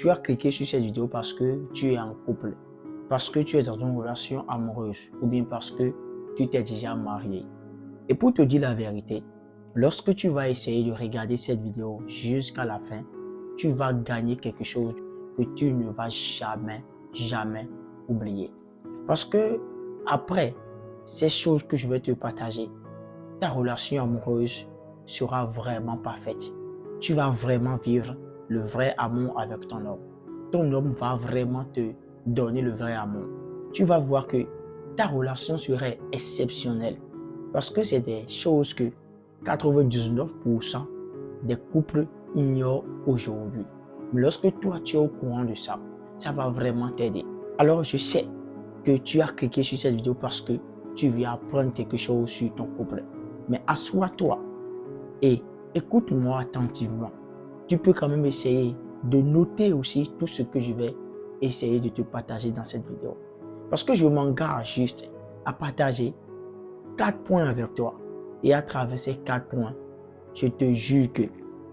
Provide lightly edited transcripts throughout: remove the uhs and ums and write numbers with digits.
Tu as cliqué sur cette vidéo parce que tu es en couple, parce que tu es dans une relation amoureuse ou bien parce que tu t'es déjà marié. Et pour te dire la vérité, lorsque tu vas essayer de regarder cette vidéo jusqu'à la fin, tu vas gagner quelque chose que tu ne vas jamais oublier. Parce que après ces choses que je vais te partager, ta relation amoureuse sera vraiment parfaite. Tu vas vraiment vivre le vrai amour avec ton homme. Ton homme va vraiment te donner le vrai amour. Tu vas voir que ta relation serait exceptionnelle parce que c'est des choses que 99% des couples ignorent aujourd'hui. Mais lorsque toi tu es au courant de ça, ça va vraiment t'aider. Alors je sais que tu as cliqué sur cette vidéo parce que tu veux apprendre quelque chose sur ton couple. Mais assois-toi et écoute-moi attentivement. Tu peux quand même essayer de noter aussi tout ce que je vais essayer de te partager dans cette vidéo. Parce que je m'engage juste à partager 4 points avec toi. Et à travers ces 4 points, je te jure que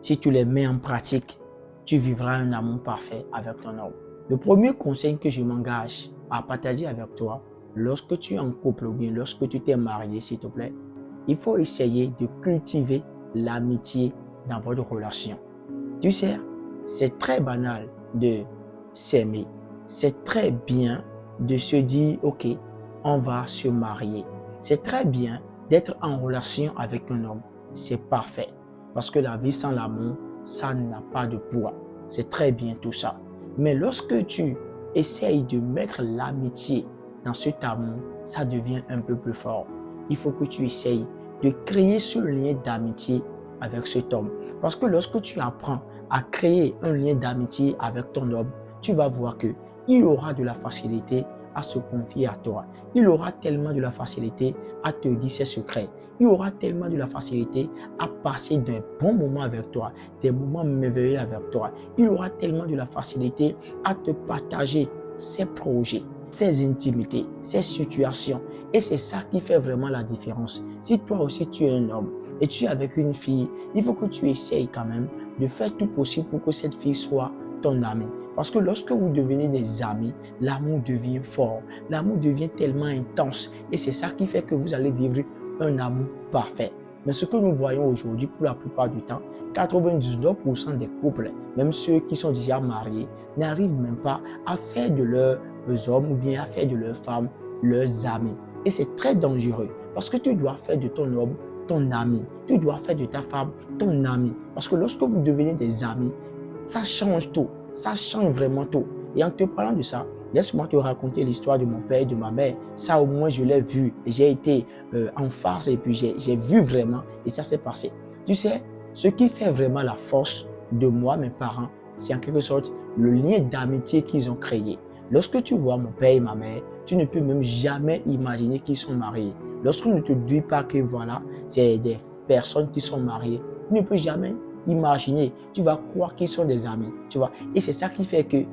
si tu les mets en pratique, tu vivras un amour parfait avec ton homme. Le premier conseil que je m'engage à partager avec toi, lorsque tu es en couple ou bien lorsque tu t'es marié, s'il te plaît, il faut essayer de cultiver l'amitié dans votre relation. Tu sais, c'est très banal de s'aimer. C'est très bien de se dire, ok, on va se marier. C'est très bien d'être en relation avec un homme. C'est parfait. Parce que la vie sans l'amour, ça n'a pas de poids. C'est très bien tout ça. Mais lorsque tu essayes de mettre l'amitié dans cet amour, ça devient un peu plus fort. Il faut que tu essayes de créer ce lien d'amitié avec cet homme. Parce que lorsque tu apprends à créer un lien d'amitié avec ton homme, tu vas voir qu'il aura de la facilité à se confier à toi. Il aura tellement de la facilité à te dire ses secrets. Il aura tellement de la facilité à passer d'un bon moment avec toi, des moments merveilleux avec toi. Il aura tellement de la facilité à te partager ses projets, ses intimités, ses situations. Et c'est ça qui fait vraiment la différence. Si toi aussi tu es un homme et tu es avec une fille, il faut que tu essayes quand même de faire tout possible pour que cette fille soit ton amie. Parce que lorsque vous devenez des amis, l'amour devient fort, l'amour devient tellement intense et c'est ça qui fait que vous allez vivre un amour parfait. Mais ce que nous voyons aujourd'hui, pour la plupart du temps, 99% des couples, même ceux qui sont déjà mariés, n'arrivent même pas à faire de leurs hommes ou bien à faire de leurs femmes leurs amis. Et c'est très dangereux parce que tu dois faire de ton homme ton ami. Tu dois faire de ta femme ton ami. Parce que lorsque vous devenez des amis, ça change tout. Ça change vraiment tout. Et en te parlant de ça, laisse-moi te raconter l'histoire de mon père et de ma mère. Ça, au moins, je l'ai vu. J'ai été en face et puis j'ai vu vraiment et ça s'est passé. Tu sais, ce qui fait vraiment la force de moi, mes parents, c'est en quelque sorte le lien d'amitié qu'ils ont créé. Lorsque tu vois mon père et ma mère, tu ne peux même jamais imaginer qu'ils sont mariés. Lorsqu'on ne te dit pas que voilà, c'est des personnes qui sont mariées, tu ne peux jamais imaginer. Tu vas croire qu'ils sont des amis, tu vois. Et c'est ça qui fait que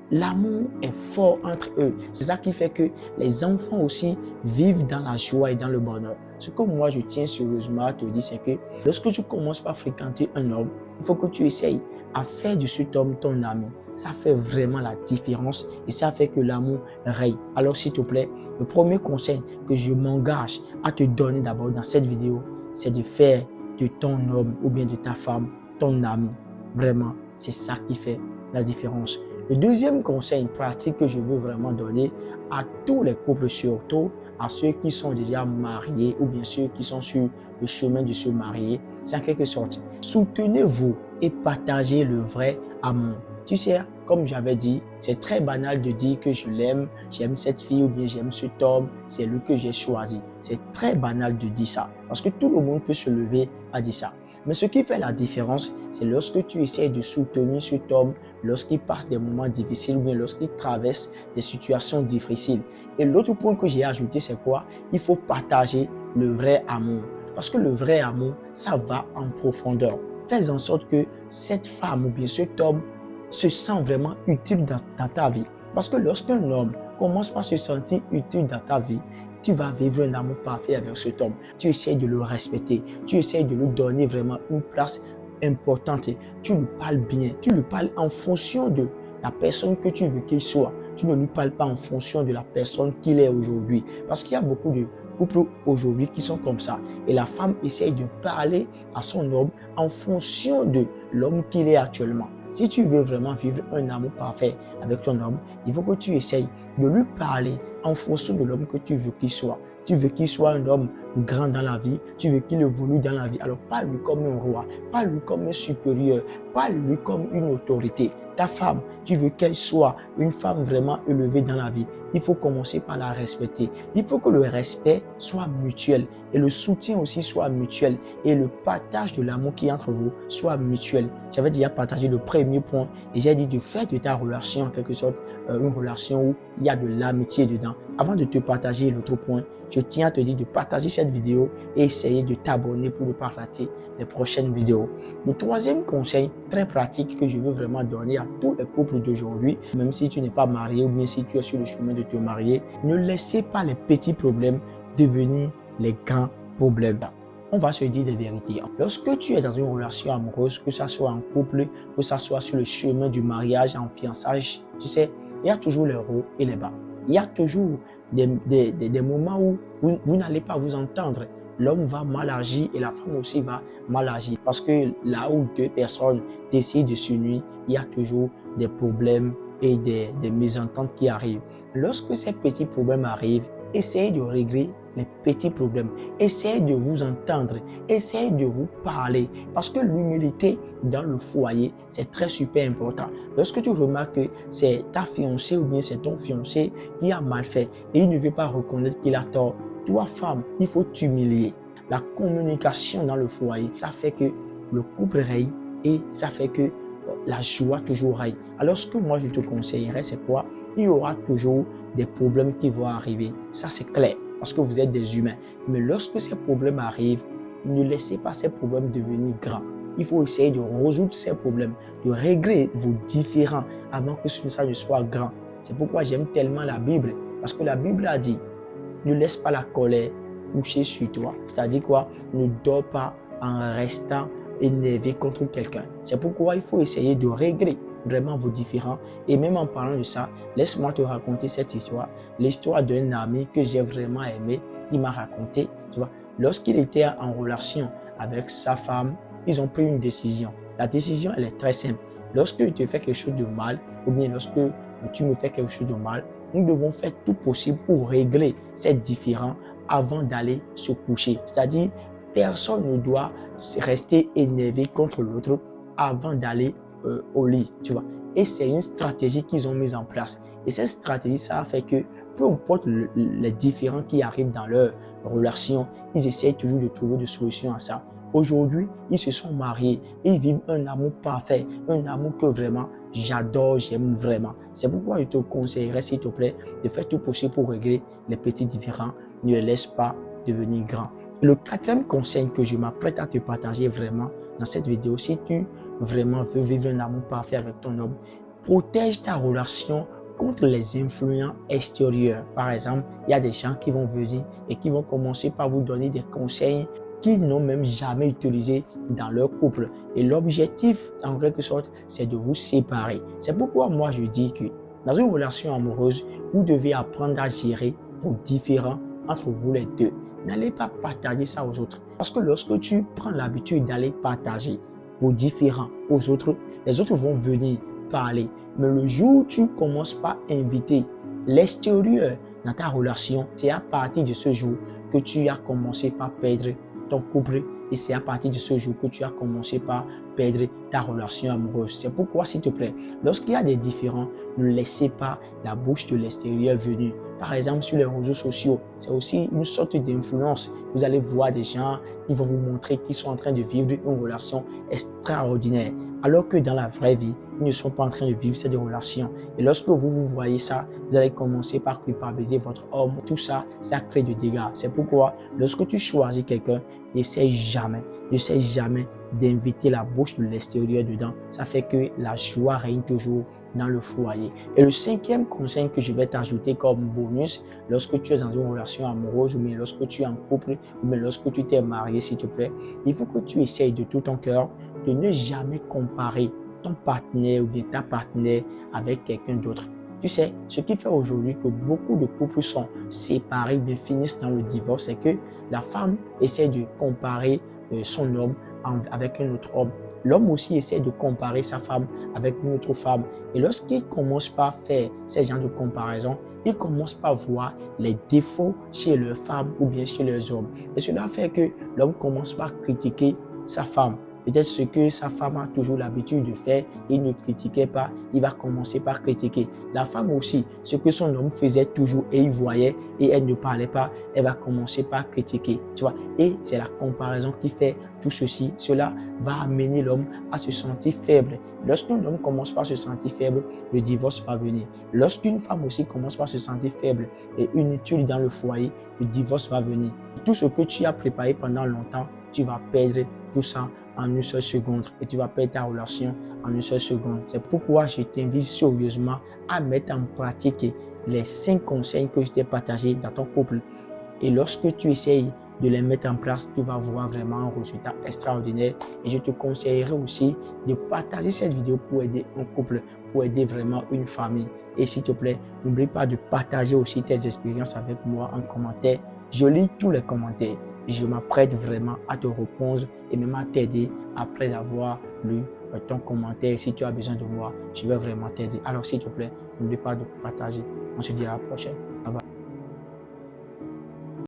l'amour est fort entre eux. C'est ça qui fait que les enfants aussi vivent dans la joie et dans le bonheur. Ce que moi je tiens sérieusement à te dire, c'est que lorsque tu commences par fréquenter un homme, il faut que tu essayes à faire de cet homme ton ami. Ça fait vraiment la différence et ça fait que l'amour règne. Alors s'il te plaît, le premier conseil que je m'engage à te donner d'abord dans cette vidéo, c'est de faire de ton homme ou bien de ta femme ton ami. Vraiment, c'est ça qui fait la différence. Le deuxième conseil pratique que je veux vraiment donner à tous les couples, surtout à ceux qui sont déjà mariés ou bien ceux qui sont sur le chemin de se marier, c'est en quelque sorte, soutenez-vous et partagez le vrai amour. Tu sais, comme j'avais dit, c'est très banal de dire que je l'aime, j'aime cette fille ou bien j'aime cet homme, c'est lui que j'ai choisi. C'est très banal de dire ça parce que tout le monde peut se lever à dire ça. Mais ce qui fait la différence, c'est lorsque tu essaies de soutenir cet homme, lorsqu'il passe des moments difficiles ou bien lorsqu'il traverse des situations difficiles. Et l'autre point que j'ai ajouté, c'est quoi? Il faut partager le vrai amour. Parce que le vrai amour, ça va en profondeur. Fais en sorte que cette femme ou bien cet homme se sent vraiment utile dans ta vie. Parce que lorsqu'un homme commence par se sentir utile dans ta vie, tu vas vivre un amour parfait avec cet homme. Tu essaies de le respecter. Tu essaies de lui donner vraiment une place importante. Tu lui parles bien. Tu lui parles en fonction de la personne que tu veux qu'il soit. Tu ne lui parles pas en fonction de la personne qu'il est aujourd'hui. Parce qu'il y a beaucoup de couples aujourd'hui qui sont comme ça. Et la femme essaye de parler à son homme en fonction de l'homme qu'il est actuellement. Si tu veux vraiment vivre un amour parfait avec ton homme, il faut que tu essayes de lui parler en fonction de l'homme que tu veux qu'il soit. Tu veux qu'il soit un homme grand dans la vie, tu veux qu'il évolue dans la vie. Alors parle-lui comme un roi, parle-lui comme un supérieur, parle-lui comme une autorité. Ta femme, tu veux qu'elle soit une femme vraiment élevée dans la vie. Il faut commencer par la respecter. Il faut que le respect soit mutuel et le soutien aussi soit mutuel et le partage de l'amour qui est entre vous soit mutuel. J'avais déjà partagé le premier point et j'ai dit de faire de ta relation en quelque sorte une relation où il y a de l'amitié dedans. Avant de te partager l'autre point, je tiens à te dire de partager cette vidéo et essayer de t'abonner pour ne pas rater les prochaines vidéos. Le troisième conseil très pratique que je veux vraiment donner à tous les couples d'aujourd'hui, même si tu n'es pas marié ou bien si tu es sur le chemin de te marier, ne laissez pas les petits problèmes devenir les grands problèmes. On va se dire des vérités. Lorsque tu es dans une relation amoureuse, que ce soit en couple, que ce soit sur le chemin du mariage, en fiançailles, tu sais, il y a toujours les hauts et les bas. Il y a toujours des moments où vous n'allez pas vous entendre. L'homme va mal agir et la femme aussi va mal agir. Parce que là où deux personnes décident de s'unir, il y a toujours des problèmes et des mésententes qui arrivent. Lorsque ces petits problèmes arrivent, essayez de régler les petits problèmes. Essayez de vous entendre. Essayez de vous parler. Parce que l'humilité dans le foyer, c'est très super important. Lorsque tu remarques que c'est ta fiancée ou bien c'est ton fiancé qui a mal fait et il ne veut pas reconnaître qu'il a tort, toi, femme, il faut t'humilier. La communication dans le foyer, ça fait que le couple règne et ça fait que la joie toujours règne. Alors, ce que moi, je te conseillerais, c'est quoi? Il y aura toujours des problèmes qui vont arriver. Ça, c'est clair, parce que vous êtes des humains. Mais lorsque ces problèmes arrivent, ne laissez pas ces problèmes devenir grands. Il faut essayer de résoudre ces problèmes, de régler vos différends avant que ça ne soit grand. C'est pourquoi j'aime tellement la Bible, parce que la Bible a dit, ne laisse pas la colère coucher sur toi. C'est-à-dire quoi? Ne dors pas en restant énervé contre quelqu'un. C'est pourquoi il faut essayer de régler vraiment vos différends. Et même en parlant de ça, laisse-moi te raconter cette histoire. L'histoire d'un ami que j'ai vraiment aimé. Il m'a raconté, tu vois, lorsqu'il était en relation avec sa femme, ils ont pris une décision. La décision, elle est très simple. Lorsque tu fais quelque chose de mal, ou bien lorsque tu me fais quelque chose de mal, nous devons faire tout possible pour régler ces différends avant d'aller se coucher. C'est-à-dire, personne ne doit rester énervé contre l'autre avant d'aller au lit, tu vois. Et c'est une stratégie qu'ils ont mise en place. Et cette stratégie, ça a fait que peu importe les différends qui arrivent dans leur relation, ils essayent toujours de trouver des solutions à ça. Aujourd'hui, ils se sont mariés et ils vivent un amour parfait, un amour que vraiment j'adore, j'aime vraiment. C'est pourquoi je te conseillerais, s'il te plaît, de faire tout possible pour régler les petits différends. Ne les laisse pas devenir grands. Le quatrième conseil que je m'apprête à te partager vraiment dans cette vidéo, si tu vraiment veux vivre un amour parfait avec ton homme, protège ta relation contre les influences extérieures. Par exemple, il y a des gens qui vont venir et qui vont commencer par vous donner des conseils qu'ils n'ont même jamais utilisés dans leur couple. Et l'objectif, en quelque sorte, c'est de vous séparer. C'est pourquoi moi je dis que dans une relation amoureuse, vous devez apprendre à gérer vos différends entre vous les deux. N'allez pas partager ça aux autres. Parce que lorsque tu prends l'habitude d'aller partager vos différends aux autres, les autres vont venir parler. Mais le jour où tu commences par inviter l'extérieur dans ta relation, c'est à partir de ce jour que tu as commencé par perdre ton couple et c'est à partir de ce jour que tu as commencé par perdre ta relation amoureuse. C'est pourquoi, s'il te plaît, lorsqu'il y a des différends, ne laissez pas la bouche de l'extérieur venir. Par exemple, sur les réseaux sociaux, c'est aussi une sorte d'influence. Vous allez voir des gens qui vont vous montrer qu'ils sont en train de vivre une relation extraordinaire. Alors que dans la vraie vie, ils ne sont pas en train de vivre cette relation. Et lorsque vous voyez ça, vous allez commencer par culpabiliser votre homme. Tout ça, ça crée des dégâts. C'est pourquoi, lorsque tu choisis quelqu'un, n'essaie jamais d'inviter la bouche de l'extérieur dedans. Ça fait que la joie règne toujours dans le foyer. Et le cinquième conseil que je vais t'ajouter comme bonus, lorsque tu es dans une relation amoureuse, ou bien lorsque tu es en couple, ou bien lorsque tu t'es marié, s'il te plaît, il faut que tu essayes de tout ton cœur de ne jamais comparer ton partenaire ou bien ta partenaire avec quelqu'un d'autre. Tu sais, ce qui fait aujourd'hui que beaucoup de couples sont séparés ou bien finissent dans le divorce, c'est que la femme essaie de comparer son homme avec un autre homme. L'homme aussi essaie de comparer sa femme avec une autre femme. Et lorsqu'il commence par faire ces genres de comparaison, il commence par voir les défauts chez leurs femmes ou bien chez leurs hommes. Et cela fait que l'homme commence par critiquer sa femme. Peut-être ce que sa femme a toujours l'habitude de faire, il ne critiquait pas, il va commencer par critiquer. La femme aussi, ce que son homme faisait toujours et il voyait et elle ne parlait pas, elle va commencer par critiquer. Tu vois? Et c'est la comparaison qui fait tout ceci. Cela va amener l'homme à se sentir faible. Lorsqu'un homme commence par se sentir faible, le divorce va venir. Lorsqu'une femme aussi commence par se sentir faible et inutile dans le foyer, le divorce va venir. Tout ce que tu as préparé pendant longtemps, tu vas perdre tout ça en une seule seconde et tu vas perdre ta relation en une seule seconde. C'est pourquoi je t'invite sérieusement à mettre en pratique les 5 conseils que je t'ai partagés dans ton couple. Et lorsque tu essayes de les mettre en place, tu vas voir vraiment un résultat extraordinaire. Et je te conseillerais aussi de partager cette vidéo pour aider un couple, pour aider vraiment une famille. Et s'il te plaît, n'oublie pas de partager aussi tes expériences avec moi en commentaire. Je lis tous les commentaires et je m'apprête vraiment à te répondre et même à t'aider après avoir lu ton commentaire. Si tu as besoin de moi, je vais vraiment t'aider. Alors s'il te plaît, n'oublie pas de partager. On se dit à la prochaine.